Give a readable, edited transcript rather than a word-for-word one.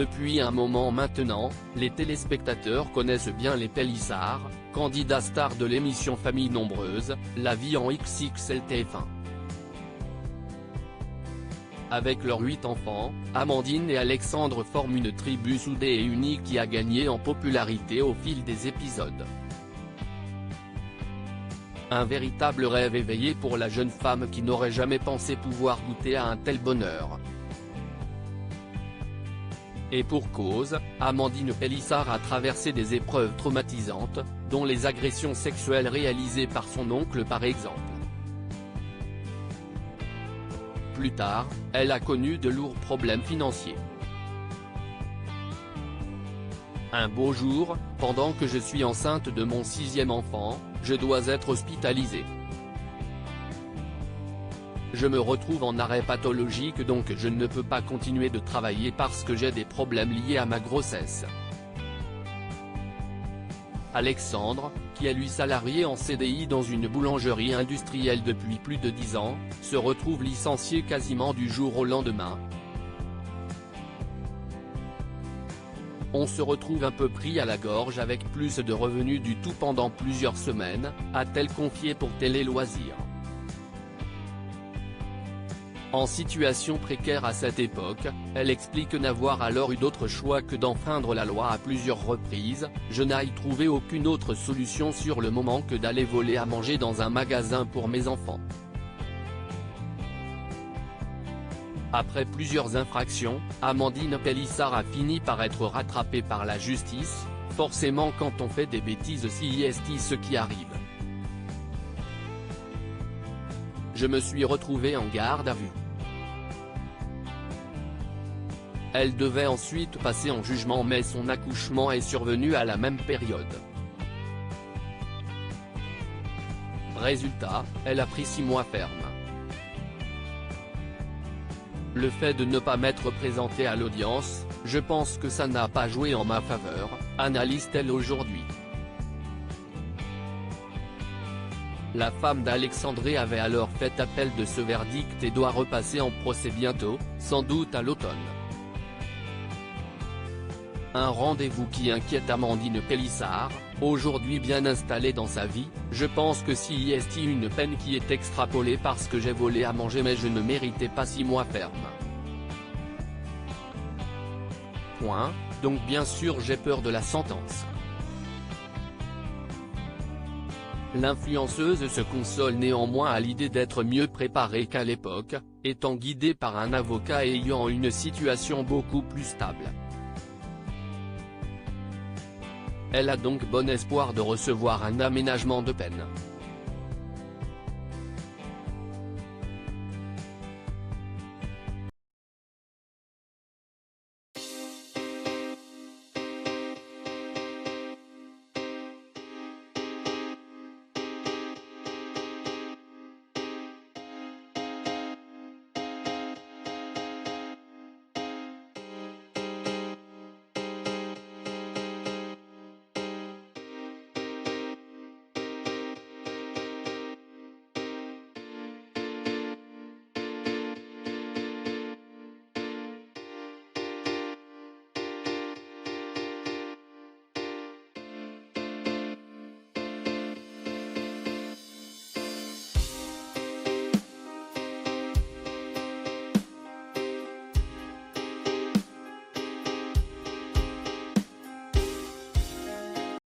Depuis un moment maintenant, les téléspectateurs connaissent bien les Pélissard, candidats stars de l'émission Famille Nombreuse, La Vie en XXL TF1. Avec leurs 8 enfants, Amandine et Alexandre forment une tribu soudée et unie qui a gagné en popularité au fil des épisodes. Un véritable rêve éveillé pour la jeune femme qui n'aurait jamais pensé pouvoir goûter à un tel bonheur. Et pour cause, Amandine Pélissard a traversé des épreuves traumatisantes, dont les agressions sexuelles réalisées par son oncle par exemple. Plus tard, elle a connu de lourds problèmes financiers. Un beau jour, pendant que je suis enceinte de mon 6e enfant, je dois être hospitalisée. Je me retrouve en arrêt pathologique donc je ne peux pas continuer de travailler parce que j'ai des problèmes liés à ma grossesse. Alexandre, qui est lui salarié en CDI dans une boulangerie industrielle depuis plus de 10 ans, se retrouve licencié quasiment du jour au lendemain. On se retrouve un peu pris à la gorge avec plus de revenus du tout pendant plusieurs semaines, a-t-elle confié pour Télé Loisirs. En situation précaire à cette époque, elle explique n'avoir alors eu d'autre choix que d'enfreindre la loi à plusieurs reprises, je n'ai trouvé aucune autre solution sur le moment que d'aller voler à manger dans un magasin pour mes enfants. Après plusieurs infractions, Amandine Pélissard a fini par être rattrapée par la justice, forcément quand on fait des bêtises c'est ce qui arrive. Je me suis retrouvée en garde à vue. Elle devait ensuite passer en jugement mais son accouchement est survenu à la même période. Résultat, elle a pris 6 mois ferme. Le fait de ne pas m'être présentée à l'audience, je pense que ça n'a pas joué en ma faveur, analyse-t-elle aujourd'hui. La femme d'Alexandre avait alors fait appel de ce verdict et doit repasser en procès bientôt, sans doute à l'automne. Un rendez-vous qui inquiète Amandine Pélissard, aujourd'hui bien installée dans sa vie, je pense que si y est une peine qui est extrapolée parce que j'ai volé à manger mais je ne méritais pas 6 mois ferme. Point, donc bien sûr j'ai peur de la sentence. L'influenceuse se console néanmoins à l'idée d'être mieux préparée qu'à l'époque, étant guidée par un avocat et ayant une situation beaucoup plus stable. Elle a donc bon espoir de recevoir un aménagement de peine.